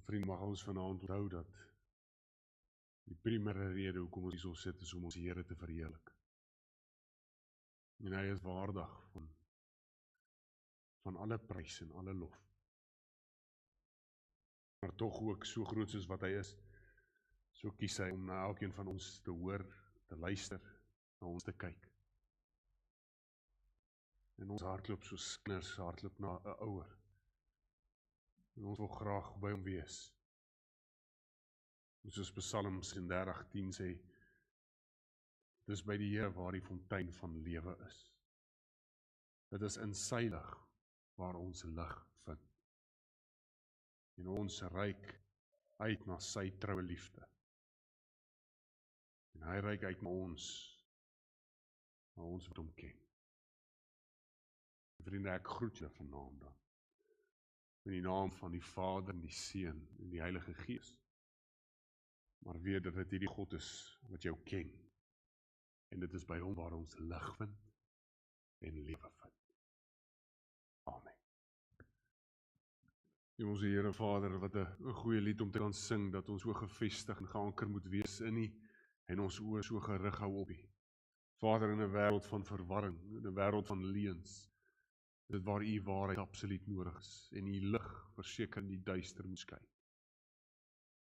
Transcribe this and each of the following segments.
Vriend, mag ons vanaand onthou dat die primaire rede hoekom ons hier sit is om ons Here te verheerlik. En hy is waardig van alle prys en alle lof. Maar tog ook so groot soos wat hy is, so kies hy om na elkeen van ons te hoor, te luister, na ons te kyk. En ons hardloop soos kinders hardloop na 'n ouer. En ons wil graag by hom wees. Soos Psalm 36:10 sê, dis by die Here waar die fontein van lewe is. Dit is in sy lig waar ons lig vind. En ons reik uit na sy troue liefde. En hy reik uit na ons wat hom ken. Vriende, ek groet julle vanaand dan. In die naam van die Vader en die Seun en die Heilige Gees. Maar weet dat dit hierdie God is wat jou ken. En dit is by hom waar ons lig vind en lewe vind. Amen. Ons Here Vader, wat 'n goeie lied om te kan sing, dat ons so gefestig en geanker moet wees in U en ons oë so gerig hou op U. Vader, in 'n wêreld van verwarring, in 'n wêreld van leuns, dit waar U waarheid absoluut nodig is en U lig verseker in die duister moet skyn.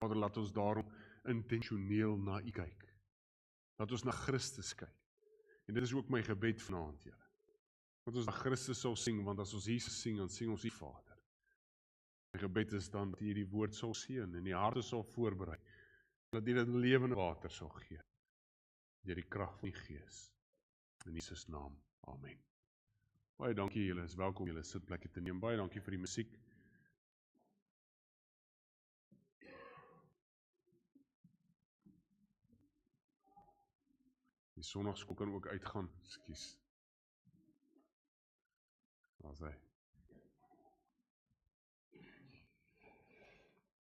Vader, laat ons daarom intentioneel na U kyk. Laat ons na Christus kyk. En dit is ook my gebed vanaand, Here. Dat ons na Christus sal sing, want as ons Jesus sing, dan sing ons U Vader. My gebed is dan dat U die woord sal seën en die harte sal voorberei. Dat U dit lewende water sal gee. Deur die krag van die Gees. In Jesus naam. Amen. Baie dankie julle, is welkom julle sitplekke te neem. Baie dankie vir die musiek. Die Sondagskool kan ook uitgaan, ekskuus. Daar's hy.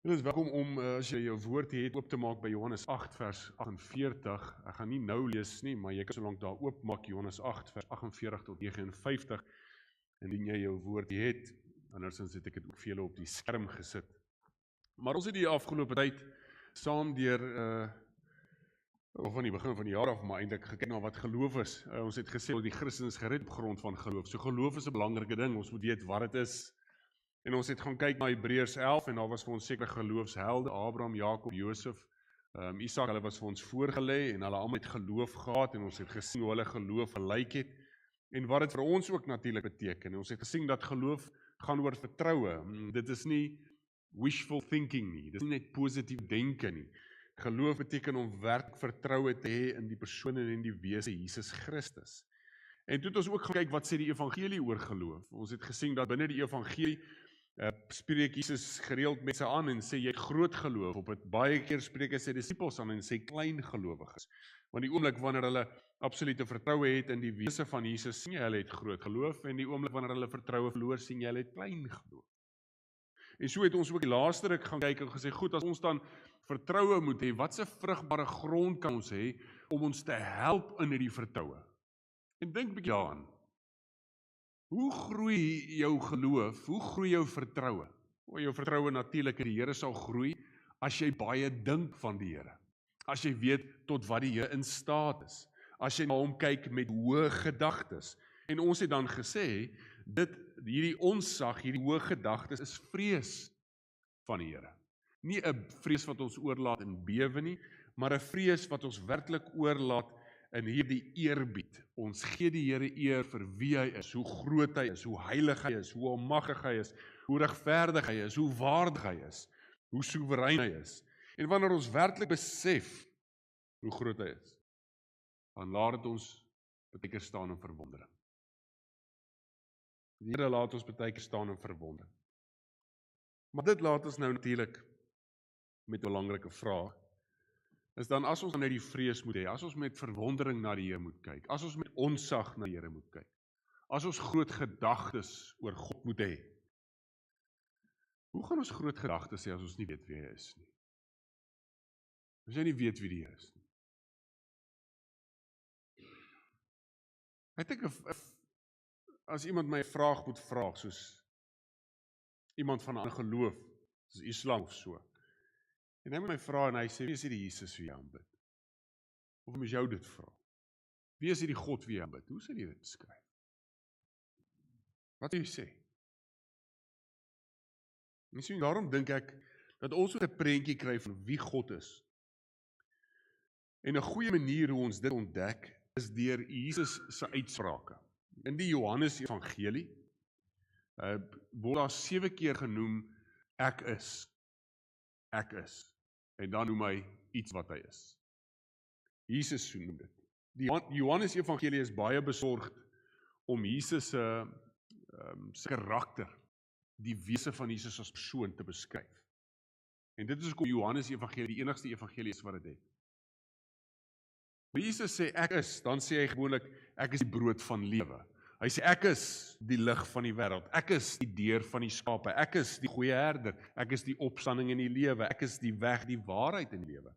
Julle is welkom om, as jy jou woord het, oop te maak by Johannes 8 vers 48. Ek gaan nie nou lees nie, maar jy kan solank daar oopmaak, Johannes 8 vers 48 tot 59. Indien jy jou woord het, andersins het ek dit ook vir julle op die skerm gesit. Maar ons het die afgelope tyd saam deur of van die begin van die jaar af, maar eintlik gekyk na wat geloof is. Ons het gesê dat die Christen is gered op grond van geloof. So geloof is 'n belangrike ding, ons moet weet wat dit is. En ons het gaan kyk na Hebreërs 11 en daar was vir ons sekere geloofshelde, Abraham, Jakob, Josef, Isak, hulle was vir ons voorgelê en hulle almal het geloof gehad en ons het gesien hoe hulle geloof gelyk het en wat dit vir ons ook natuurlik beteken. En ons het gesien dat geloof gaan oor vertroue. Dit is nie wishful thinking nie, dit is nie net positief denke nie. Geloof beteken om werklik vertroue te hê in die persoon en in die wese Jesus Christus. En toe het ons ook gaan kyk wat sê die evangelie oor geloof. Ons het gesien dat binne die evangelie spreek Jesus gereeld mense aan en sê jy het groot geloof. Op het baie keer spreek hy sy disippels aan en sê klein gelowiges. Want die oomblik wanneer hulle absolute vertroue het in die wese van Jesus, sien jy hulle het groot geloof en die oomblik wanneer hulle vertroue verloor, sien jy hulle het klein geloof. En so het ons ook die laaste ruk gaan kyk en gesê, goed, as ons dan vertroue moet hê, wat 'n vrugbare grond kan ons hê om ons te help in hierdie vertroue? En dink 'n bietjie daaraan. Hoe groei jou geloof? Hoe groei jou vertroue? Jou vertroue natuurlik in die Here sal groei as jy baie dink van die Here. As jy weet tot wat die Here in staat is. As jy na hom kyk met hoë gedagtes. En ons het dan gesê, hierdie onsag, hierdie hoë gedagtes is vrees van die Here. Nie 'n vrees wat ons oorlaat in bewe nie, maar 'n vrees wat ons werklik oorlaat in hierdie eerbied. Ons gee die Here eer vir wie hy is, hoe groot hy is, hoe heilig hy is, hoe almagtig hy is, hoe regverdig hy is, hoe waardig hy is, hoe soewerein hy is. En wanneer ons werklik besef hoe groot hy is, dan laat dit ons baie keer staan in verwondering. Die Here laat ons baie keer staan in verwondering. Maar dit laat ons nou natuurlik met 'n belangrike vraag, is dan as ons net die vrees moet hê, as ons met verwondering na die Here moet kyk, as ons met onsag na die Here moet kyk, as ons groot gedagtes oor God moet hê, hoe gaan ons groot gedagtes hê as ons nie weet wie hy is nie? As jy nie weet wie die Here is nie. Ek dink as iemand my 'n vraag moet vra, soos iemand van 'n ander geloof, Dis Islam of so. En hy moet my vra en hy sê, wie is hierdie Jesus wie jy aanbid? Of moet jou dit vra? Wie is hierdie God wie jy aanbid? Hoe sal jy dit beskryf? Wat wil jy sê? En so, daarom dink ek, dat ons moet 'n prentjie kry van wie God is. En 'n goeie manier hoe ons dit ontdek, is deur Jesus se uitsprake. In die Johannes Evangelie, word daar 7 keer genoem, ek is. Ek is. En dan noem hy iets wat hy is. Jesus noem dit. Die Johannes Evangelie is baie besorgd om Jesus se karakter, die wese van Jesus as persoon te beskryf. En dit is hoekom Johannes Evangelie die enigste evangelie is wat dit het. Maar Jesus sê ek is, dan sê hy gewoonlik ek is die brood van lewe. Hy sê ek is die lig van die wêreld. Ek is die deur van die skape. Ek is die goeie herder. Ek is die opstanding in die lewe. Ek is die weg, die waarheid in die lewe.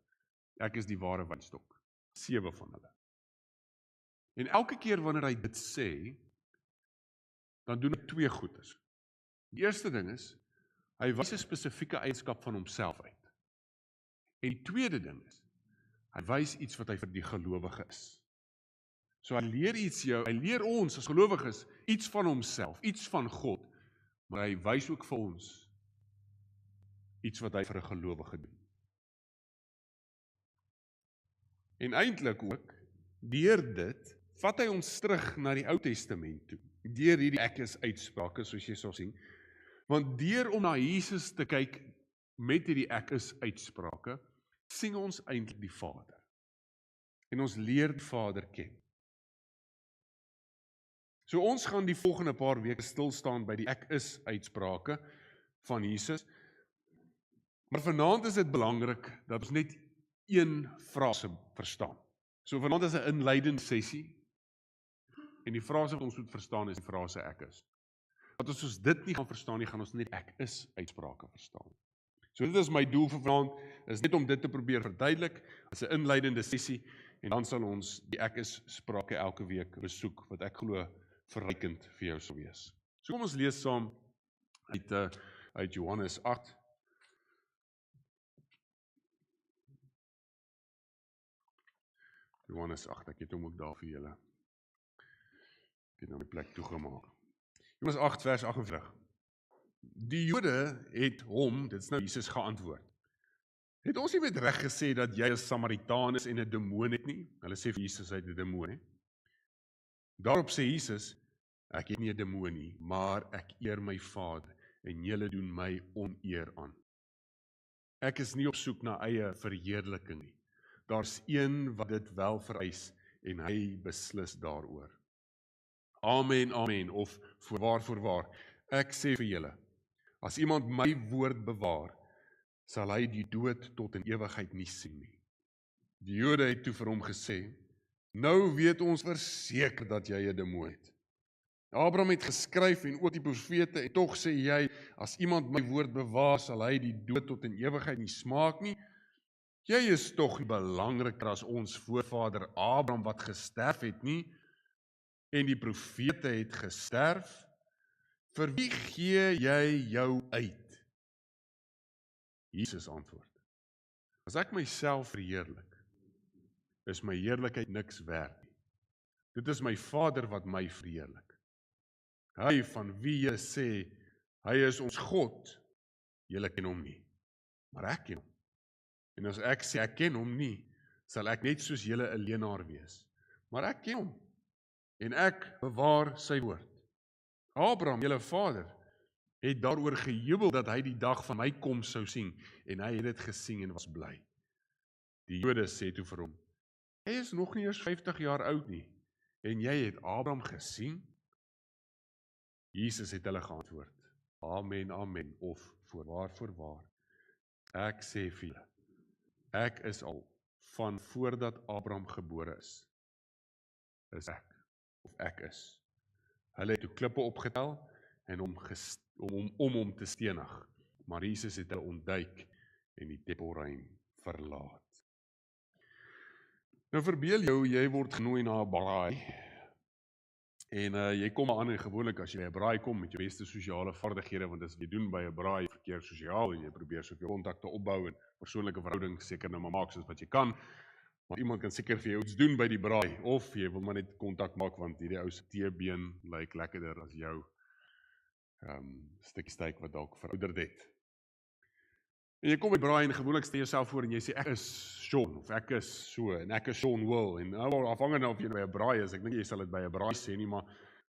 Ek is die ware wynstok. 7 van hulle. En elke keer wanneer hy dit sê, dan doen hy 2 goedes. Die eerste ding is, hy wys 'n spesifieke eienskap van homself uit. En die tweede ding is, hy wys iets wat hy vir die gelowige is. So hy leer ons as gelowiges iets van homself, iets van God, maar hy wys ook vir ons iets wat hy vir 'n gelowige doen. En eintlik ook, deur dit, vat hy ons terug na die Ou Testament toe, deur hierdie ek is uitsprake, soos jy sal sien, want deur om na Jesus te kyk met hierdie ek is uitsprake, sien ons eintlik die Vader. En ons leer die Vader ken. So ons gaan die volgende paar weke stil staan by die ek is uitsprake van Jesus. Maar vanaand is dit belangrik dat ons net een frase verstaan. So vanaand is 'n inleidende sessie en die frase wat ons moet verstaan is die frase ek is. Want as ons dit nie gaan verstaan nie, gaan ons net ek is uitsprake verstaan. So dit is my doel vir vanaand, is net om dit te probeer verduidelik as 'n inleidende sessie en dan sal ons die ek is sprake elke week besoek wat ek glo verrykend vir jou sal wees. So kom ons lees saam uit Johannes 8. Johannes 8, ek het hom ook daar vir julle. Ek het nou die plek toegemaak. Johannes 8 vers 48. Die Jode het hom, dit is nou Jesus, geantwoord. Het ons nie met reg gesê dat jy 'n Samaritaan is en 'n demoon het nie? Hulle sê vir Jesus hy het 'n demoon, hè? Daarop sê Jesus, ek het nie 'n demoon nie, maar ek eer my Vader en julle doen my oneer aan. Ek is nie op soek na eie verheerliking nie. Daar's een wat dit wel vereis en hy beslis daaroor. Amen, amen, of voorwaar, ek sê vir julle, as iemand my woord bewaar, sal hy die dood tot in ewigheid nie sien nie. Die Jode het toe vir hom gesê, nou weet ons verseker dat jy 'n demoon het. Abraham het geskryf en ook die profete en tog sê jy, as iemand my woord bewaar, sal hy die dood tot in ewigheid nie smaak nie. Jy is tog nie belangriker as ons voorvader Abraham wat gesterf het nie, en die profete het gesterf. Vir wie gee jy jou uit? Jesus antwoord, as ek myself verheerlik, is my heerlikheid niks werd nie. Dit is my Vader wat my verheerlik. Hy van wie jy sê, hy is ons God, julle ken hom nie, maar ek ken hom. En as ek sê ek ken hom nie, sal ek net soos julle 'n leenaar wees. Maar ek ken hom, en ek bewaar sy woord. Abraham, julle vader, het daaroor gejubel dat hy die dag van my kom sou sien, en hy het dit gesien en was bly. Die Jode sê toe vir hom, hy is nog nie eers 50 jaar oud nie, en jy het Abraham gesien? Jesus het hulle geantwoord, amen, amen, of voorwaar, ek sê vir julle, ek is al van voordat Abraham gebore is ek, of ek is. Hulle het toe klippe opgetel en om hom te stenig, maar Jesus het hulle ontduik en die tempelruim verlaat. Nou verbeel jou, jy word genooi na 'n braai En jy kom aan en gewoonlik as jy by 'n braai kom met jou beste sosiale vaardighede, want as jy doen by 'n braai verkeer sosiaal en jy probeer so jou kontakte opbou en persoonlike verhoudings seker nou maar maak soos wat jy kan, maar iemand kan seker vir jou iets doen by die braai, of jy wil maar net kontak maak want hierdie ou se teebeen lyk lekkerder as jou stukkie steak wat dalk verouderd het. En jy kom by braai en gewoonlik stel jouself voor en jy sê ek is Sean, of ek is so, en ek is Sean Will, en afhangende of jy by 'n braai is, ek dink jy sal dit by 'n braai sê nie, maar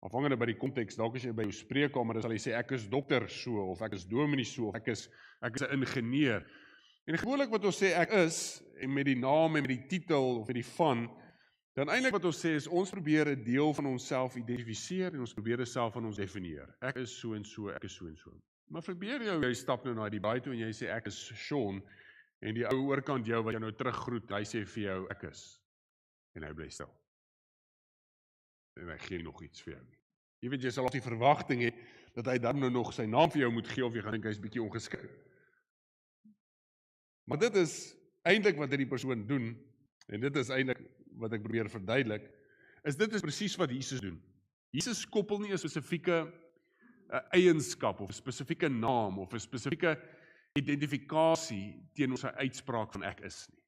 afhangende by die konteks, dalk as jy by jou spreekkamer is, sal jy sê ek is dokter so, of ek is dominee so, of ek is 'n ingenieur. En gewoonlik wat ons sê ek is, en met die naam en met die titel, of met die van, dan eintlik wat ons sê is, ons probeer 'n deel van onsself identifiseer, en ons probeer dit self van ons definieer. Ek is so en so, ek is so en so. Maar verbeur jy stap nou na die baie toe en jy sê ek is Sean, en die ou oorkant jou wat jou nou teruggroet, hy sê vir jou ek is, en hy bly stil. En hy gee nog iets vir jou nie. Jy weet, jy sal op die verwagting hê, dat hy dan nou nog sy naam vir jou moet gee, of jy gaan dink hy is bietjie ongeskik. Maar dit is eintlik wat hierdie persoon doen, en dit is eintlik wat ek probeer verduidelik, is dit is presies wat Jesus doen. Jesus koppel nie 'n spesifieke eienskap, of 'n spesifieke naam, of 'n spesifieke identifikasie teenoor sy uitspraak van ek is nie.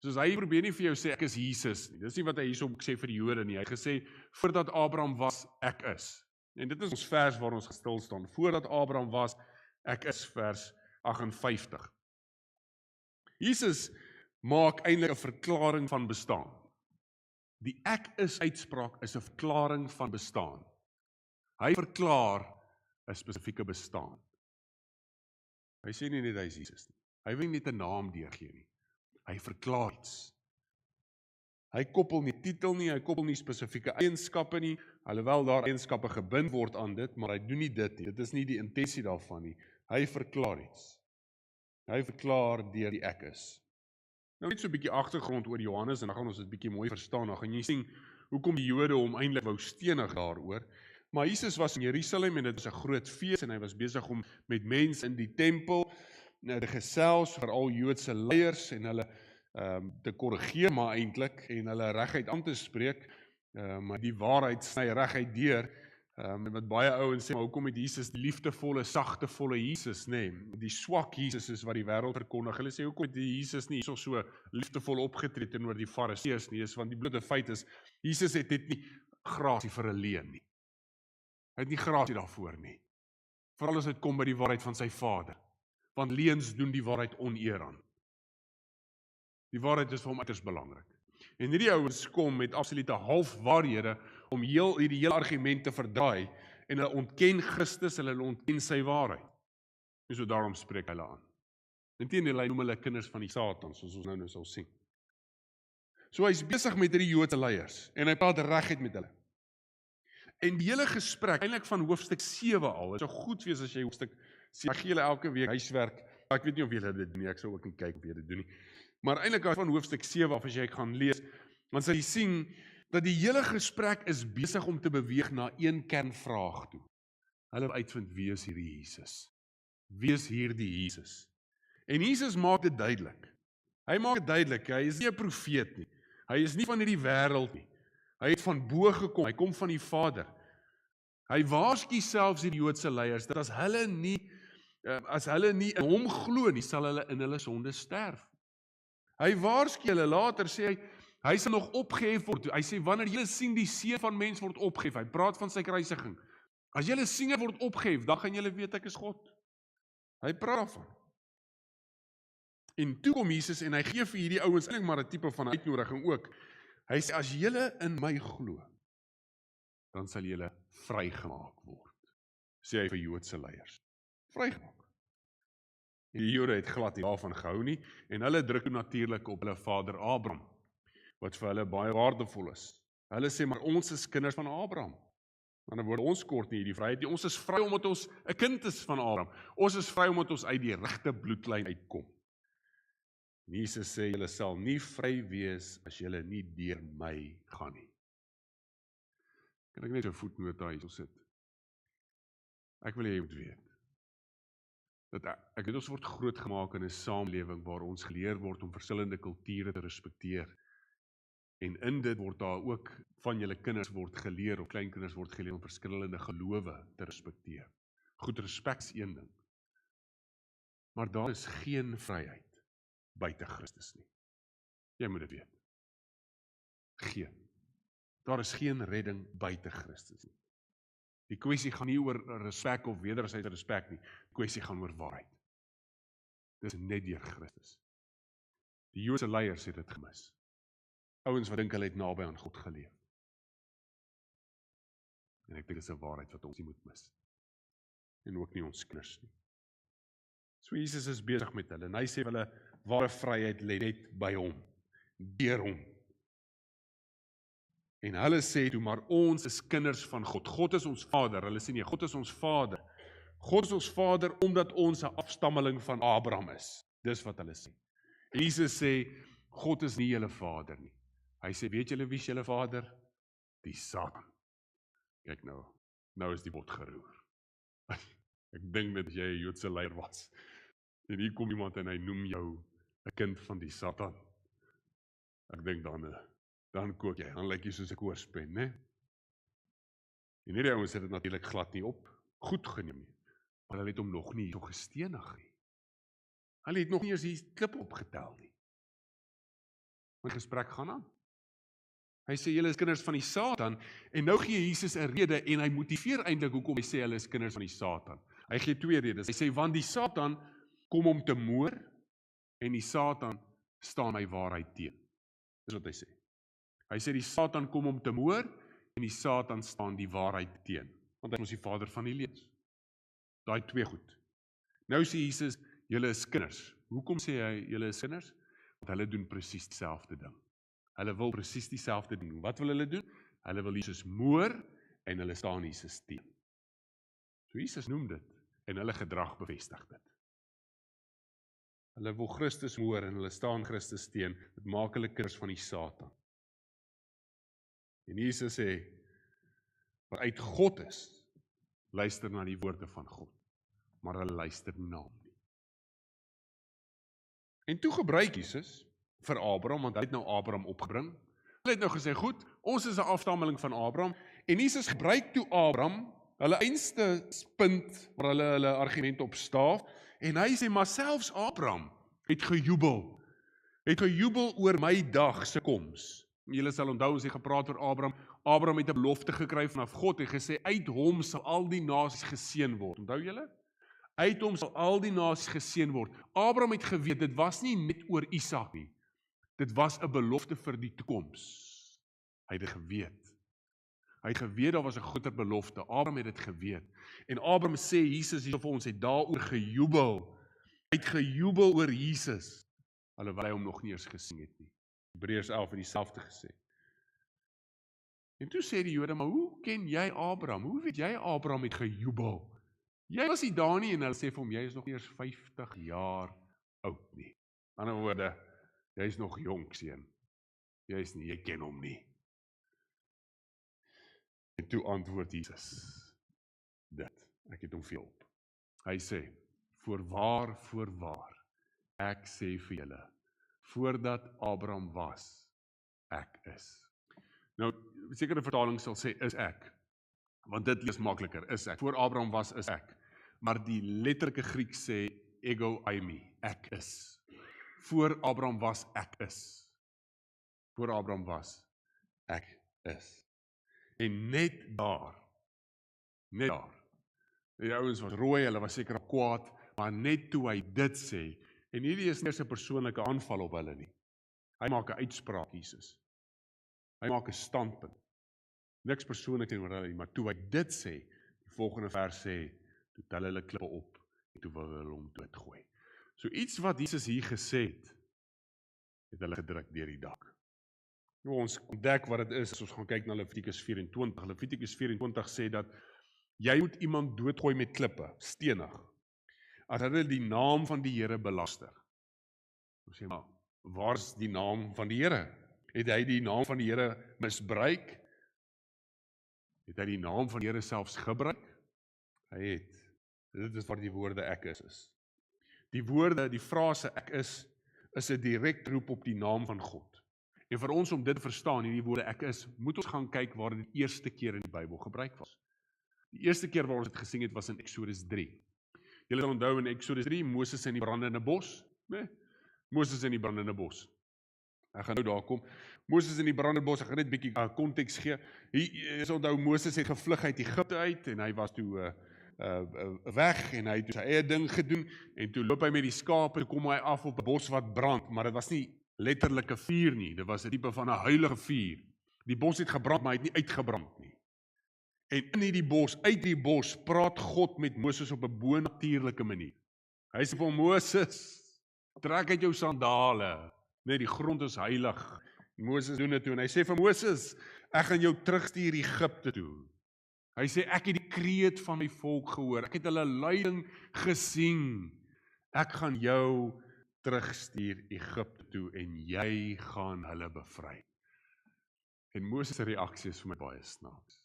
Soos hy probeer nie vir jou sê ek is Jesus nie. Dis nie wat hy hierso sê vir die Jode nie. Hy het gesê voordat Abraham was, ek is. En dit is ons vers waar ons gestil staan. Voordat Abraham was, ek is, vers 58. Jesus maak eintlik 'n verklaring van bestaan. Die ek is uitspraak is 'n verklaring van bestaan. Hy verklaar 'n spesifieke bestaan. Hy sê nie net hy is Jesus nie. Hy wil nie net 'n naam deurgee nie. Hy verklaar iets. Hy koppel nie titel nie, hy koppel nie spesifieke eienskappe nie, alhoewel daar eienskappe gebind word aan dit, maar hy doen nie dit nie. Dit is nie die intensie daarvan nie. Hy verklaar iets. Hy verklaar deur die ek is. Nou net so 'n bietjie agtergrond oor Johannes, en dan gaan ons dit bietjie mooi verstaan. Dan gaan jy sien hoekom die Jode hom eintlik wou stenig daaroor. Maar Jesus was in Jerusalem en dit was 'n groot fees en hy was besig om met mense in die tempel te gesels, veral Joodse leiers, en hulle te korrigeer maar eintlik, en hulle reguit aan te spreek, maar die waarheid sny reguit deur, wat baie ouens sê, maar hoekom het Jesus die liefdevolle, sagtevolle Jesus, die swak Jesus is wat die wêreld verkondig. Hulle sê hoekom het die Jesus nie so liefdevol opgetree teenoor die Fariseërs nie, want die blote feit is, Jesus het dit nie grasie vir 'n leuen nie. Hy het nie grasie daarvoor nie. Veral as dit kom by die waarheid van sy Vader. Want leuns doen die waarheid oneer aan. Die waarheid is vir hom uiters belangrik. En hierdie ouens kom met absolute halfwaarhede om hierdie hele argument te verdraai, en hulle ontken Christus, hulle ontken sy waarheid. En so daarom spreek hulle aan. Inteendeel, hy noem hulle kinders van die Satan, soos ons nou sal sien. So hy's besig met hierdie Joodse leiers, en hy praat reguit met hulle. En die hele gesprek, eintlik van hoofstuk 7 al, is so goed wees as jy hoofstuk 7, ek gee julle elke week huiswerk, ek weet nie of julle dit doen nie, ek sou ook nie kyk of julle dit doen nie, maar eintlik van hoofstuk 7 af, as jy gaan lees, want sal jy sien, dat die hele gesprek is besig om te beweeg na een kernvraag toe. Hulle wil uitvind, wie is hierdie Jesus? Wie is hierdie Jesus? En Jesus maak dit duidelik. Hy maak dit duidelik, hy is nie 'n profeet nie, hy is nie van hierdie wêreld nie, hy het van bo gekom, hy kom van die Vader. Hy waarsku selfs die Joodse leiers, dat as hulle nie in hom glo nie, sal hulle in hulle sonde sterf. Hy waarsku hulle, later sê hy sal nog opgehef word. Hy sê, wanneer julle sien die Seun van Mens word opgehef, hy praat van sy kruisiging. As julle sien hy word opgehef, dan gaan julle weet ek is God. Hy praat daarvan. En toe kom Jesus en hy gee vir hierdie ouens eintlik maar 'n tipe van uitnodiging ook. Hy sê, as julle in my glo, dan sal julle vrygemaak word, sê hy vir Joodse leiers. Vrygemaak. Die Jode het glad nie daarvan gehou nie, en hulle druk natuurlik op hulle vader Abraham, wat vir hulle baie waardevol is. Hulle sê, maar ons is kinders van Abraham. Maar dan word ons kort nie die vryheid nie. Ons is vry omdat ons 'n kind is van Abraham. Ons is vry omdat ons uit die regte bloedlyn uitkom. Jesus sê, julle sal nie vry wees as julle nie deur my gaan nie. Kan ek net 'n voetnota hierso sit? Ek wil hê jy moet weet, dat ek weet ons word grootgemaak in 'n samelewing waar ons geleer word om verskillende kulture te respekteer. En in dit word daar ook van julle kinders word geleer, of kleinkinders word geleer om verskillende gelowe te respekteer. Goed, respek is een ding. Maar daar is geen vryheid buite Christus nie. Jy moet dit weet. Geen. Daar is geen redding buite Christus nie. Die kwessie gaan nie oor respek of wederzijdse respek nie. Die kwessie gaan oor waarheid. Dit is net deur Christus. Die Joodse leiers het dit gemis. Ouens wat dink hulle het naby aan God geleef. En ek dink dit is 'n waarheid wat ons nie moet mis. En ook nie ons kinders nie. So Jesus is besig met hulle en hy sê hulle ware vryheid lê net by hom, deur hom. En hulle sê toe, maar ons is kinders van God. God is ons Vader. Hulle sê nee, God is ons Vader. God is ons Vader omdat ons 'n afstammeling van Abraham is. Dis wat hulle sê. En Jesus sê, God is nie julle Vader nie. Hy sê, weet julle wie is julle Vader? Die Satan. Kyk nou is die bot geroer. Ek dink dat jy 'n Joodse leier was. En hier kom iemand en hy noem jou 'n kind van die Satan. Ek dink dan kook jy, dan lyk jy soos 'n koorspen, né? En hierdie ouens het dit natuurlik glad nie goed geneem nie. Maar hulle het hom nog nie so gestenig nie. Hulle het nog nie eens die klip opgetel nie. My gesprek gaan aan. Hy sê, julle is kinders van die Satan, en nou gee Jesus 'n rede, en hy motiveer eintlik hoekom hy sê, hulle is kinders van die Satan. Hy gee 2 redes. Hy sê, want die Satan kom om te moor, en die Satan staan hy waarheid teen. Dis wat hy sê. Hy sê, die Satan kom om te moor, en die Satan staan die waarheid teen. Want hy is die vader van die lees. Daai 2 goed. Nou sê Jesus, julle is kinders. Hoekom sê hy, julle is kinders? Want hulle doen presies dieselfde ding. Hulle wil presies dieselfde ding. Wat wil hulle doen? Hulle wil Jesus moor, en hulle staan Jesus teen. So Jesus noem dit, en hulle gedrag bevestig dit. Hulle wil Christus moor, en hulle staan Christus teen. Dit maak hulle kinders van die Satan. En Jesus sê, wat uit God is, luister na die woorde van God, maar hulle luister nie na hom nie. En toe gebruik Jesus vir Abraham, want hy het nou Abraham opgebring. Hulle het nou gesê, goed, ons is 'n afstammeling van Abraham, en Jesus gebruik toe Abraham, hulle einste punt, waar hulle argument op staaf, en hy sê, maar selfs Abraham het gejubel oor my dag se koms. Julle sal onthou, ons het gepraat oor Abraham. Abraham het 'n belofte gekry vanaf God en gesê, uit hom sal al die nasies geseën word. Onthou julle? Uit hom sal al die nasies geseën word. Abraham het geweet, dit was nie net oor Isak nie. Dit was 'n belofte vir die toekoms. Hy het dit geweet. Hy het geweet, daar was 'n groter belofte. Abraham het dit geweet. En Abraham sê, Jesus hier vir ons het daaroor gejubel. Hy het gejubel oor Jesus, alhoewel hy hom nog nie eens gesien het nie. Hebreërs 11 het dieselfde gesê. En toe sê die Jode, maar hoe ken jy Abraham? Hoe weet jy Abraham het gejubel? Jy was nie daar nie, en hulle sê vir hom, jy is nog nie eers 50 jaar oud nie. In ander woorde, jy is nog jonk, seun. Jy ken hom nie. En toe antwoord Jesus dit. Ek het hom veel op. Hy sê, voorwaar, ek sê vir julle, voordat Abraham was, ek is. Nou, sekere vertaling sal sê, is ek. Want dit lees makliker, is ek. Voor Abraham was, is ek. Maar die letterlike Griek sê, ego eimi, ek is. Voor Abraham was, ek is. Voor Abraham was, ek is. En net daar, die ouens was rooi, hulle was seker kwaad, maar net toe hy dit sê, en hierdie is nie 'n persoonlike aanval op hulle nie. Hy maak 'n uitspraak, Jesus. Hy maak 'n standpunt. Niks persoonlik teenoor hulle nie, maar toe hy dit sê, die volgende vers sê, toe tel hulle klippe op, en toe wil hulle hom doodgooi. So iets wat Jesus hier gesê het hulle gedruk deur die dak. Nou ons ontdek wat dit is, as ons gaan kyk na Levitikus 24. Levitikus 24 sê dat, jy moet iemand doodgooi met klippe, stenig, as hulle die naam van die Here belaster. Ons sê, maar, waar is die naam van die Here? Het hy die naam van die Here misbruik? Het hy die naam van die Here selfs gebruik? Hy het. Dit is wat die woorde ek is. Die woorde, die frase ek is 'n direk roep op die naam van God. En vir ons om dit te verstaan, hierdie woorde ek is, moet ons gaan kyk waar dit die eerste keer in die Bybel gebruik was. Die eerste keer waar ons dit gesien het was in Exodus 3. Julle sal onthou in Exodus 3, Moses in die brandende bos, né? Moses in die brandende bos. Ek gaan nou daar kom. Moses in die brandende bos, ek gaan net bietjie konteks gee. Hier is onthou Moses het gevlug uit Egipte uit en hy was toe weg en hy het sy eie ding gedoen en toe loop hy met die skape, toe kom hy af op 'n bos wat brand, maar dit was nie letterlike vuur nie, dit was 'n tipe van 'n heilige vuur. Die bos het gebrand, maar hy het nie uitgebrand nie. En in hierdie bos, uit die bos, praat God met Moses op 'n bonatuurlike manier. Hy sê vir hom, Moses, trek uit jou sandale, net die grond is heilig. Moses doen dit toe en hy sê vir Moses, ek gaan jou terugstuur Egipte toe. Hy sê, ek het die kreet van my volk gehoor, ek het hulle lyding gesien, ek gaan jou terugstuur Egipte toe en jy gaan hulle bevry. En Moses se reaksie is vir my baie snaaks.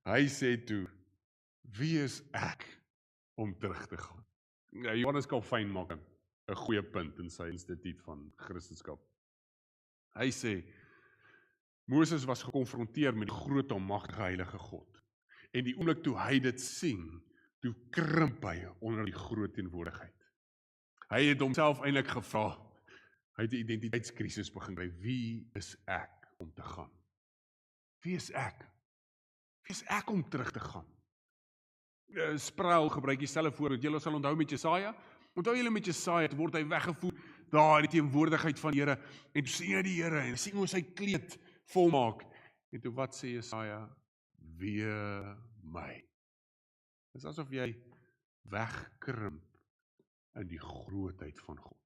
Hy sê toe, wie is ek om terug te gaan? Ja, Johannes Calvin maak 'n goeie punt in sy instituut van Christendom. Hy sê, Moses was gekonfronteer met die groot almagtige heilige God. En die oomblik toe hy dit sien, toe krimp hy onder die groot teenwoordigheid. Hy het homself eintlik gevra, hy het 'n identiteitskrisis begin kry, wie is ek om te gaan? Wie is ek? Wie is ek om terug te gaan? Sproul gebruik dieselfde voorbeeld. Julle sal onthou met Jesaja. Onthou julle met Jesaja, toe word hy weggevoer daar in die teenwoordigheid van die Here en toe sien hy die Here en sien hoe sy kleed volmaak. En toe wat sê Jesaja? Wee my. Dit is asof jy wegkrimp in die grootheid van God.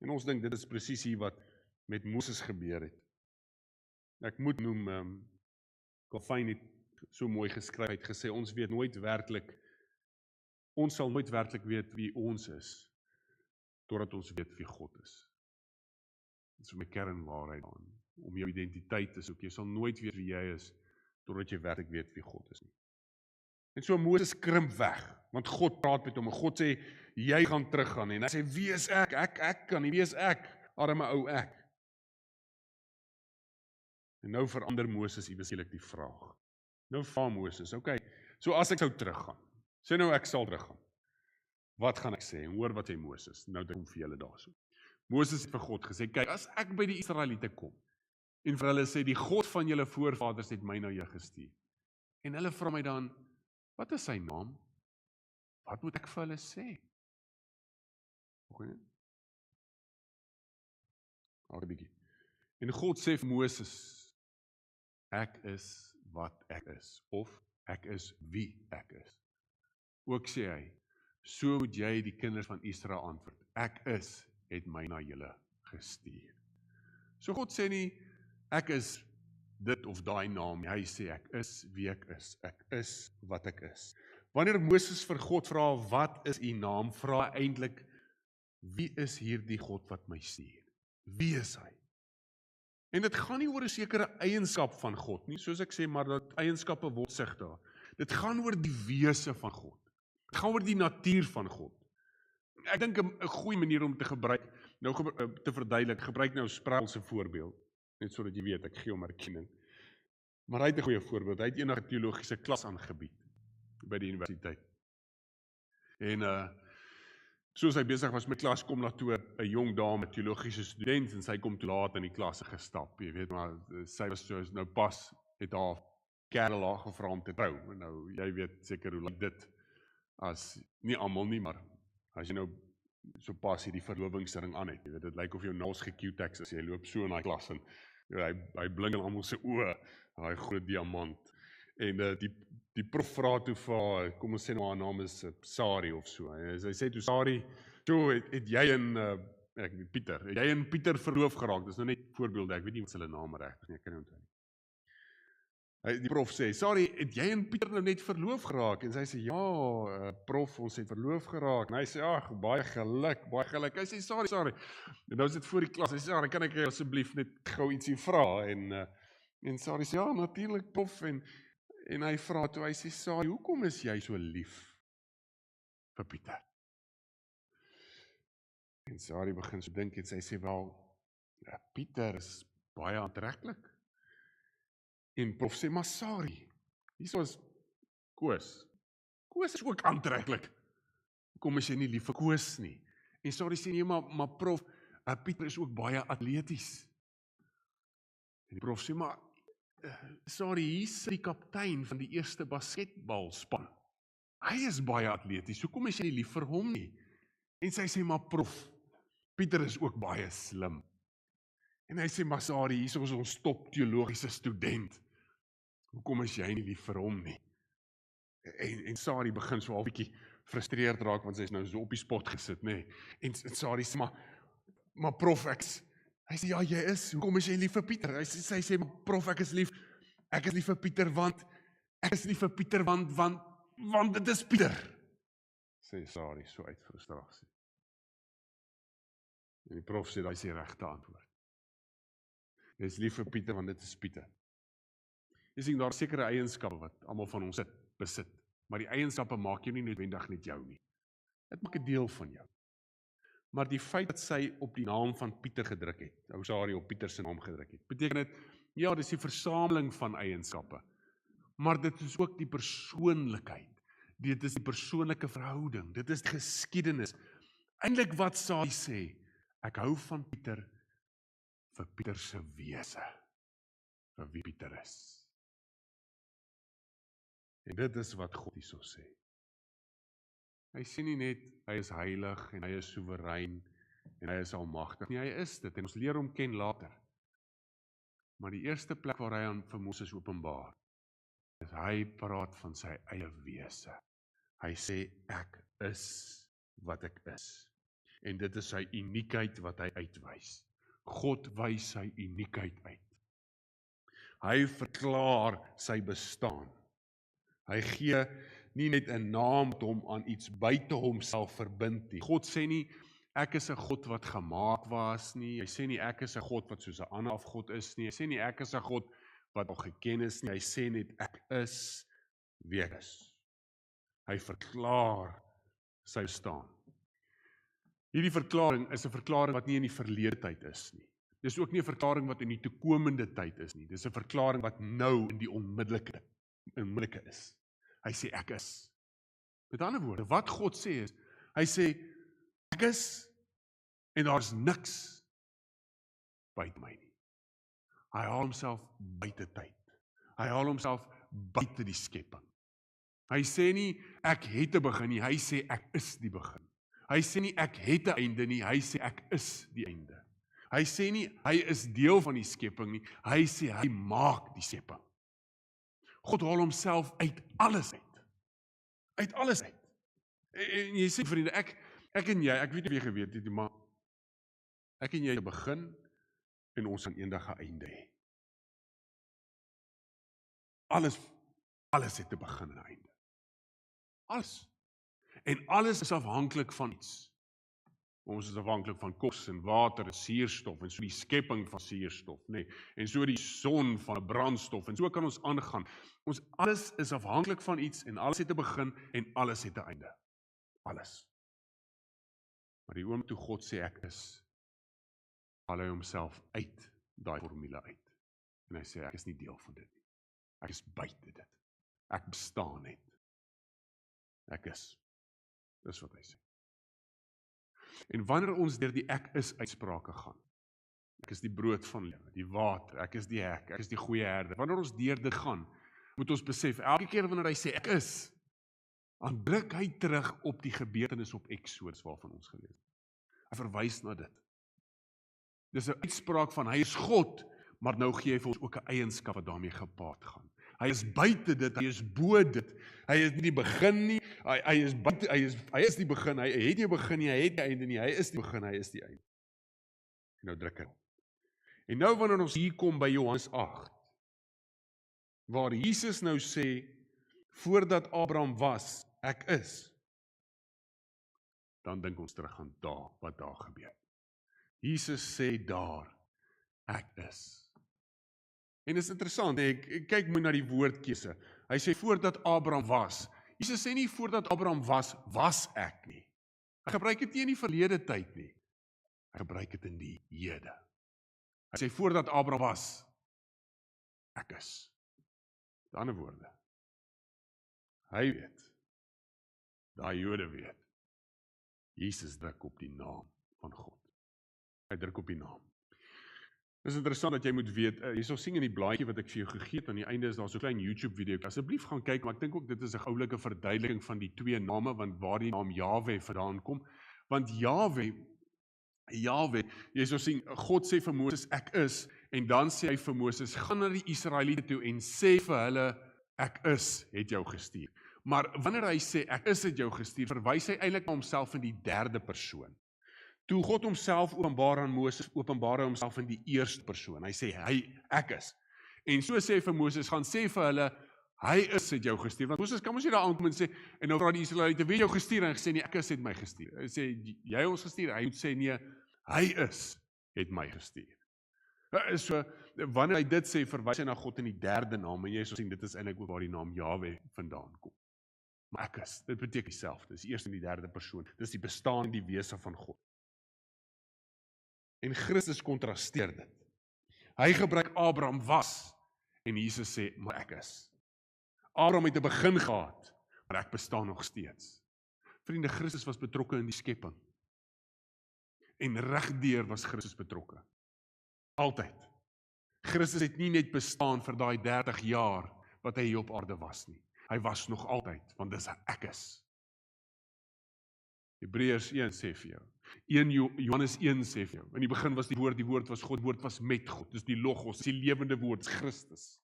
En ons dink dit is presies hier wat met Moses gebeur het. Ek moet noem, Calvin het so mooi geskryf, het gesê, ons sal nooit werklik weet wie ons is, totdat ons weet wie God is. Dit is vir my kernwaarheid aan, om jou identiteit te soek. Jy sal nooit weet wie jy is, totdat jy werklik weet wie God is nie. En so Moses krimp weg, want God praat met hom, en God sê, jy gaan teruggaan, en hy sê, wie is ek? Ek kan nie, wie is ek? Arme ou ek. En nou verander Moses ieweslik die vraag. Nou vra Moses, okay, so as ek sou teruggaan, sê nou ek sal teruggaan, wat gaan ek sê? En hoor wat sê Moses, nou kom vir julle daarso. Moses het vir God gesê, kyk, as ek by die Israeliete kom, en vir hulle sê, die God van julle voorvaders het my na julle gestuur, en hulle vra my dan, wat is sy naam? Wat moet ek vir hulle sê? En God sê vir Moses, ek is wat ek is, of ek is wie ek is. Ook sê hy, so moet jy die kinders van Israel antwoord, ek is, het my na julle gestuur. So God sê nie, ek is dit of daai naam, hy sê ek is wie ek is wat ek is. Wanneer Moses vir God vra, wat is u naam, vra hy eintlik, wie is hierdie God wat my stuur? Wie is hy? En dit gaan nie oor 'n sekere eienskap van God nie, soos ek sê, maar dat eienskappe word sigbaar. Dit gaan oor die wese van God. Dit gaan oor die natuur van God. Ek dink 'n goeie manier om te gebruik, te verduidelik, gebruik nou Sproul se voorbeeld, net sodat jy weet, ek gee hom erkenning. Maar hy het 'n goeie voorbeeld, hy het enige teologiese klas aangebied by die universiteit. En soos hy besig was met klas, kom daar toe 'n jong dame, teologiese student, en sy kom toe laat in die klas gestap, jy weet, maar sy was soos nou pas, het haar kerel haar gevra om te trou, en nou, jy weet seker hoe lyk dit, as, nie almal nie, maar, as jy nou so pas hierdie verlovingsring aan het, jy weet, dit lyk of jou nails ge-Q-tex is, jy loop so in die klas, en hy blink in almal se oë, daai groot diamant, en die prof vra toe vir, kom ons sê nou haar naam is Sari of so, en sy sê toe, Sari, so het jy en Pieter, het jy en Pieter verloof geraak, dis nou net voorbeelde, ek weet nie wat hulle naam regtig nie, ek kan nie onthou nie. Die prof sê, Sari, het jy en Pieter nou net verloof geraak? En sy sê, ja, prof, ons het verloof geraak, en hy sê, ag, baie geluk, hy sê, Sari, en nou is dit voor die klas, hy sê, Sari, kan ek asseblief net gou ietsie vra, en Sari sê, ja, natuurlik, prof, en hy vra toe, hy sê, Sari, hoekom is jy so lief vir Pieter? En Sari begin so dink, en sy sê, wel, Ja, Pieter is baie aantreklik. En prof sê, maar Sari, hier is Koos. Koos is ook aantreklik. Hoekom is jy nie lief vir Koos nie? En Sari sê, nee, maar prof, Pieter is ook baie atleties. En die prof sê, maar Sari, hier is die kaptein van die eerste basketbalspan. Hy is baie atleties, hoekom is jy nie lief vir hom nie? En sy sê, maar prof, Pieter is ook baie slim. En hy sê, maar Sari, hier is ons top teologiese student. Hoekom is jy nie lief vir hom nie? En Sari begin so al bietjie frustreerd raak, want sy is nou so op die spot gesit, nê. En Sari sê, maar prof, hy sê, ja, jy is, hoekom is jy lief vir Pieter? Sy sê, maar prof, ek is lief vir Pieter, want dit is Pieter. Sê Sari so uit frustrasie. En die prof sê, daai is die regte antwoord. Jy is lief vir Pieter, want dit is Pieter. Jy sien, daar sekere eienskappe wat almal van ons besit, maar die eienskappe maak jou nie noodwendig net jou nie. Dit maak 'n deel van jou. Maar die feit dat sy op die naam van Pieter gedruk het, ou Sari op Pieter se naam gedruk het, beteken dit, ja, dis die versameling van eienskappe, maar dit is ook die persoonlikheid, dit is die persoonlike verhouding, dit is die geskiedenis. Eintlik wat Sari sê, ek hou van Pieter vir Pieter se wese, vir wie Pieter is. En dit is wat God hierso sê. Hy sê nie net, hy is heilig, en hy is soewerein, en hy is almagtig. Nee, hy is dit, en ons leer hom ken later. Maar die eerste plek waar hy aan vir Moses openbaar, is hy praat van sy eie wese. Hy sê, ek is wat ek is. En dit is sy uniekheid wat hy uitwys. God wys sy uniekheid uit. Hy verklaar sy bestaan. Hy gee nie net 'n naam wat hom aan iets buite homself verbind nie. God sê nie, ek is 'n God wat gemaak was nie. Hy sê nie, ek is 'n God wat soos 'n ander afgod is nie. Hy sê nie, ek is 'n God wat al geken is nie. Hy sê net, ek is wie ek is. Hy verklaar sy bestaan. Hierdie verklaring is 'n verklaring wat nie in die verlede tyd is nie. Dis ook nie 'n verklaring wat in die toekomende tyd is nie. Dis 'n verklaring wat nou in die onmiddellike is. Hy sê, ek is. Met ander woorde, wat God sê is, hy sê, ek is, en daar is niks buite my nie. Hy haal homself buite tyd. Hy haal homself buite die skepping. Hy sê nie, ek het 'n begin nie, hy sê, ek is die begin. Hy sê nie, ek het 'n einde nie, hy sê, ek is die einde. Hy sê nie, hy is deel van die skepping nie, hy sê, hy maak die skepping. God haal homself uit alles uit. Uit alles uit. En jy sê, vriende, ek en jy, ek weet nie wie jy geweet het, maar ek en jy het 'n begin, en ons gaan eendag 'n einde hê. Alles het 'n begin en 'n einde. Alles. En alles is afhanklik van iets. Ons is afhanklik van kos en water en suurstof, en so die skepping van suurstof, nee, en so die son van 'n brandstof, en so kan ons aangaan. Ons alles is afhanklik van iets, en alles het 'n begin, en alles het 'n einde. Alles. Maar die oomblik toe God sê ek is, haal hy homself uit daai formule uit. En hy sê, ek is nie deel van dit nie. Ek is buite dit. Ek bestaan net. Ek is. Dis wat hy sê. En wanneer ons deur die ek is uitsprake gaan, ek is die brood van lewe, die water, ek is die hek, ek is die goeie herder, wanneer ons deur dit gaan, moet ons besef, elke keer wanneer hy sê ek is, dan druk hy terug op die gebeurtenis op Exodus waarvan ons gelees het. Hy verwys na dit. Dis 'n uitspraak van hy is God, maar nou gee hy vir ons ook 'n eienskap wat daarmee gepaard gaan. Hy is buite dit, hy is bo dit. Hy is nie die begin nie, hy is buite, hy is die begin, hy het nie 'n begin nie, hy het nie 'n einde nie, hy is die begin, hy is die einde. En nou druk hy. En nou wanneer ons hier kom by Johannes 8, waar Jesus nou sê, voordat Abraham was, ek is, dan dink ons terug aan wat daar gebeur. Jesus sê daar, ek is. En dit is interessant, ek kyk mooi na die woordkeuse. Hy sê, voordat Abraham was. Jesus sê nie, voordat Abraham was ek nie. Hy gebruik dit nie in die verlede tyd nie. Hy gebruik dit in die hede. Hy sê, voordat Abraham was, ek is. Met ander woorde, hy weet, daai Jode weet, Jesus druk op die naam van God. Hy druk op die naam. Dit is interessant dat jy moet weet, jy sal sien in die blaadjie wat ek vir jou gegee het, aan die einde is daar so 'n klein YouTube video, asseblief gaan kyk, maar ek dink ook dit is 'n oulike verduideliking van die twee name, want waar die naam Jahwe vandaan kom, want Jahwe, jy sal sien, God sê vir Moses, ek is, en dan sê hy vir Moses, gaan na die Israeliete toe en sê vir hulle, ek is, het jou gestuur. Maar wanneer hy sê, ek is het jou gestuur, verwys hy eintlik na homself in die derde persoon. Toe God homself openbaar aan Moses, openbaar hy homself in die eerste persoon. Hy sê, ek is. En so sê hy vir Moses, gaan sê vir hulle, hy is het jou gestuur. Want Moses kan mos nie daar aankom en sê, en nou vra die Israeliete, wie het jou gestuur? En hy sê, nee, ek is het my gestuur. Hy sê, jy ons gestuur? Hy moet sê, nee, hy is het my gestuur. So, wanneer hy dit sê, verwys hy na God in die derde naam, en jy sal sien, dit is eintlik ook waar die naam Jahwe vandaan kom. Maar ek is, dit beteken dieselfde, dit is eers in die derde persoon, dit is die bestaan en die wese van God. En Christus kontrasteer dit. Hy gebruik Abraham was, en Jesus sê, maar ek is. Abraham het 'n begin gehad, maar ek bestaan nog steeds. Vriende, Christus was betrokke in die skepping. En regdeur was Christus betrokke. Altyd. Christus het nie net bestaan vir daai 30 jaar, wat hy hier op aarde was nie. Hy was nog altyd, want dis ek is. Hebreërs 1 sê vir jou. Johannes 1 sê vir jou. In die begin was die woord was God, die woord was met God. Dis die Logos, dis die lewende woord, Christus.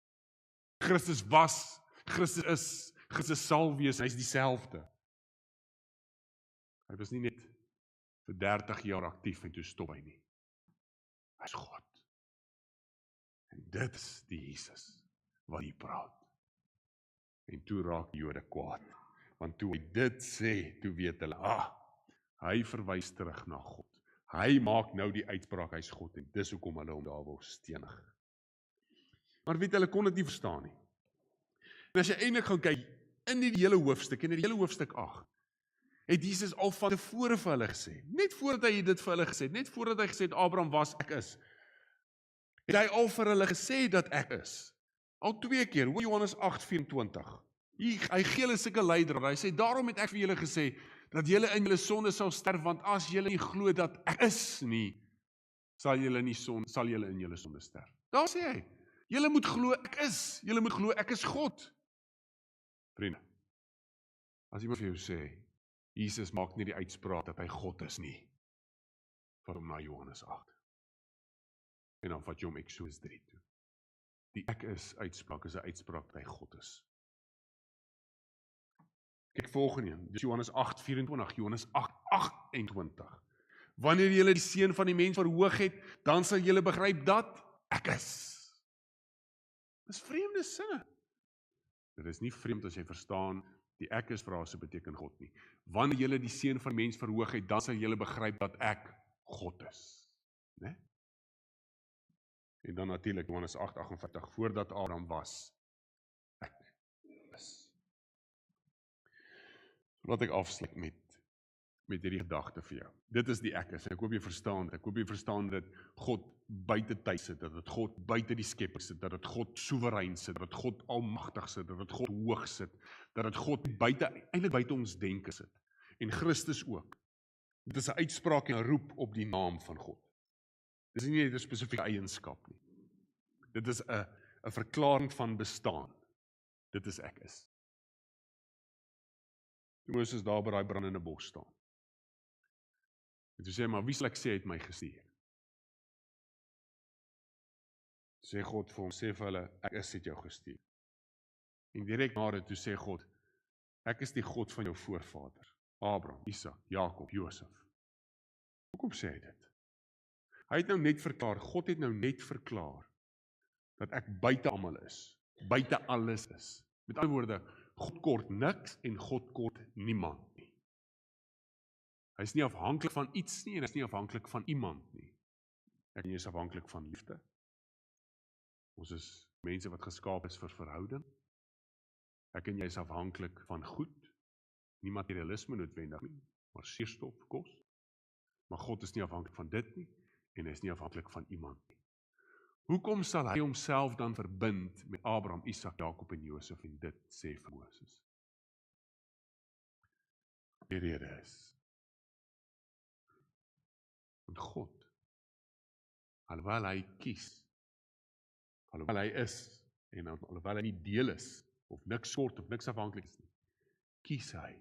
Christus was, Christus is, Christus sal wees, hy is dieselfde. Hy was nie net vir 30 jaar aktief en toe stop hy nie. Hy is God. En dit is die Jesus wat hier praat. En toe raak die Jode kwaad. Want toe hy dit sê, toe weet hulle, hy verwys terug na God. Hy maak nou die uitspraak, hy is God, en dis hoekom hulle hom daar wil stenig. Maar weet hulle kon dit nie verstaan nie. En as jy eintlik gaan kyk, in die hele hoofstuk, in die hele hoofstuk 8, het Jesus al van tevore vir hulle gesê, net voordat hy dit vir hulle gesê het, net voordat hy gesê het, Abraham was, ek is, het hy al vir hulle gesê dat ek is. Al 2 keer, hoe Johannes 8:24. Hy gee hulle sulke leidraad. Hy sê, daarom het ek vir julle gesê, dat julle in julle sonde sal sterf, want as julle nie glo dat ek is nie, sal julle in julle sonde sterf. Daar sê hy, julle moet glo ek is, julle moet glo ek is God. Vriende, as iemand vir jou sê, Jesus maak nie die uitspraak dat hy God is nie, vat hom na Johannes 8. En dan vat jy hom Eksodus 3 toe. Die ek is uitspraak is 'n uitspraak dat hy God is. Kyk volgende een, dis Johannes 8:24, Johannes 8:28. Wanneer julle die seun van die mens verhoog het, dan sal julle begryp dat ek is. Dis vreemde sinne. Dit is nie vreemd as jy verstaan, die ek is frase beteken God nie. Wanneer julle die seun van die mens verhoog het, dan sal julle begryp dat ek God is. Né? En dan natuurlik Johannes 8:48, voordat Abraham was, ek is. Laat ek afsluit met hierdie gedagte vir jou. Dit is die ek is, en ek hoop jy verstaan dat God buite tyd sit, dat dit God buite die skepping sit, dat dit God soewerein sit, dat dit God almagtig sit, dat dit God hoog sit, dat dit God eintlik buite ons denke sit. En Christus ook. Dit is 'n uitspraak en 'n roep op die naam van God. Dit is nie net 'n spesifieke eienskap nie. Dit is 'n verklaring van bestaan. Dit is ek is. Toe Moses daar by daai brandende bos staan. En toe sê hy, maar wie sal ek sê het my gestuur? Sê God vir hom, sê vir hulle, ek is het jou gestuur. En direk na dit toe sê God, ek is die God van jou voorvaders, Abraham, Isak, Jakob, Josef. Hoekom sê hy dit? Hy het nou net verklaar, God het nou net verklaar, dat ek buite almal is, buite alles is. Met ander woorde, God kort niks en God kort niemand nie. Hy is nie afhanklik van iets nie en hy is nie afhanklik van iemand nie. Ek en jy is afhanklik van liefde. Ons is mense wat geskaap is vir verhouding. Ek en jy is afhanklik van goed, nie materialisme noodwendig nie, maar suurstof, kos. Maar God is nie afhanklik van dit nie en hy is nie afhanklik van iemand nie. Hoekom sal hy homself dan verbind met Abraham, Isak, Jakob en Josef en dit sê vir Moses? Die rede is, want God, alhoewel hy kies, alhoewel hy is, en alhoewel hy nie deel is, of niks kort of niks afhanklik is nie, kies hy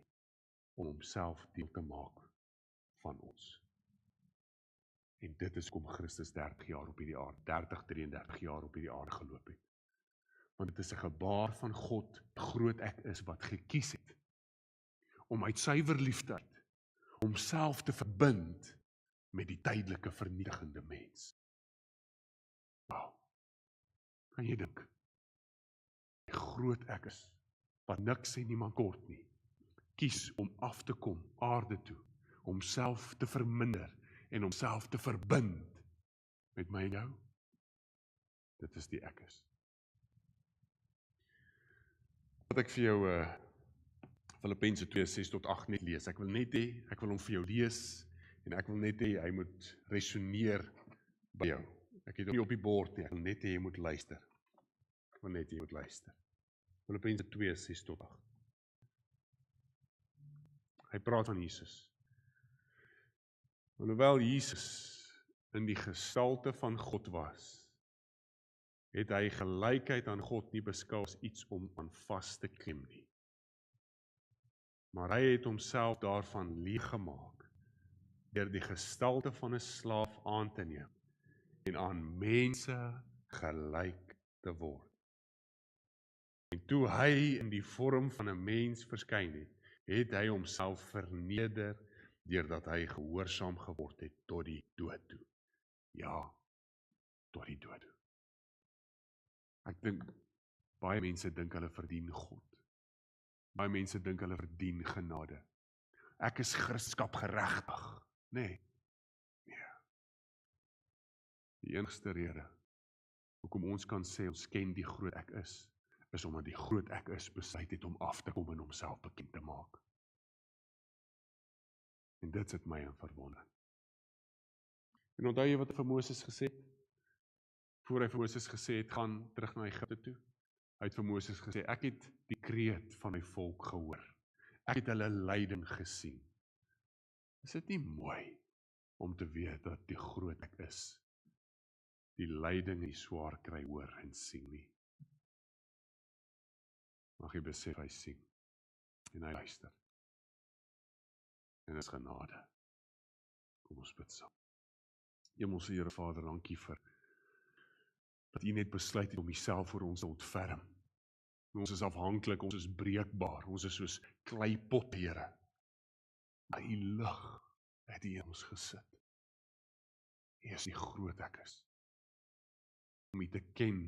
om homself deel te maak van ons. En dit is kom Christus 30 jaar op hierdie aarde, 33 jaar op hierdie aarde geloop het. Want dit is 'n gebaar van God, groot ek is, wat gekies het, om uit suiwer liefde homself te verbind met die tydelike vernietigende mens. Wow, kan jy dink, die groot ek is, wat niks en niemand kort nie, kies om af te kom aarde toe, homself te verminder en homself te verbind met my en jou. Dit is die ek is. Wat ek vir jou Filippense 2:6-8 net lees. Ek wil hom vir jou lees en ek wil net hê hy moet resoneer by jou. Ek het hom nie op die bord nie, ek wil net hê jy moet luister. Ek wil net hê jy moet luister. Filippense 2:6-8. Hy praat van Jesus. Alhoewel Jesus in die gestalte van God was, het hy gelykheid aan God nie beskou as iets om aan vas te klem nie. Maar hy het homself daarvan leeg gemaak, deur die gestalte van 'n slaaf aan te neem en aan mense gelyk te word. En toe hy in die vorm van 'n mens verskyn het, het hy homself verneder deurdat hy gehoorsaam geword het tot die dood toe. Ja, tot die dood toe. Ek dink, baie mense dink hulle verdien God. Baie mense dink hulle verdien genade. Ek is Christendom geregtig. Nee. Die enigste rede, hoekom ons kan sê ons ken die groot ek is omdat die groot ek is besluit het om af te kom en homself bekend te maak. En dit sit my in verwondering. En onthou jy wat hy vir Moses gesê het? Voor hy vir Moses gesê het, gaan terug na Egipte toe. Hy het vir Moses gesê, ek het die kreet van my volk gehoor. Ek het hulle lyding gesien. Is dit nie mooi om te weet dat die groot ek is, die lyding en die swaar kry hoor en sien nie? Mag jy besef, hy sien en hy luister. En is genade. Kom ons bid saam. Hemelse Here Vader, dankie vir dat U net besluit het om Uself vir ons te ontferm. Ons is afhanklik, ons is breekbaar, ons is soos kleipot, Here. Maar U lig het U in ons gesit. U is die groot ek is. Om U te ken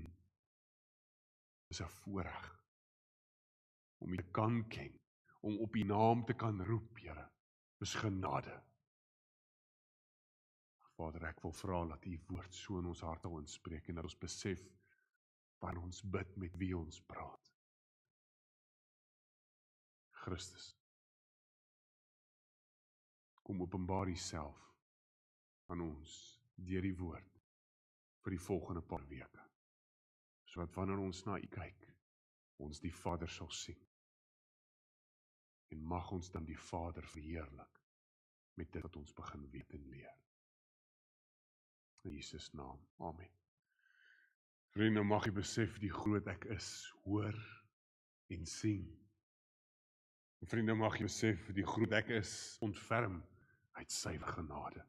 is 'n voorreg. Om U te kan ken, om op U naam te kan roep, Here, is genade. Vader, ek wil vra dat U woord so in ons harte inspreek en dat ons besef wanneer ons bid met wie ons praat. Christus, kom openbaar Uself aan ons deur die woord vir die volgende paar weke, sodat wanneer ons na U kyk, ons die Vader sal sien. En mag ons dan die Vader verheerlik met dit wat ons begin weet en leer. In Jesus naam, amen. Vriende, mag jy besef die groot ek is, hoor en sien. Vriende, mag jy besef die groot ek is, ontferm uit suiwer genade.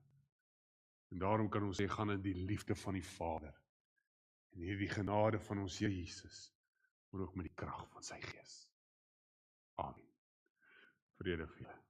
En daarom kan ons sê, gaan in die liefde van die Vader. En hierdie genade van ons Here Jesus, maar ook met die krag van sy Gees. Amen. Vrede vir julle.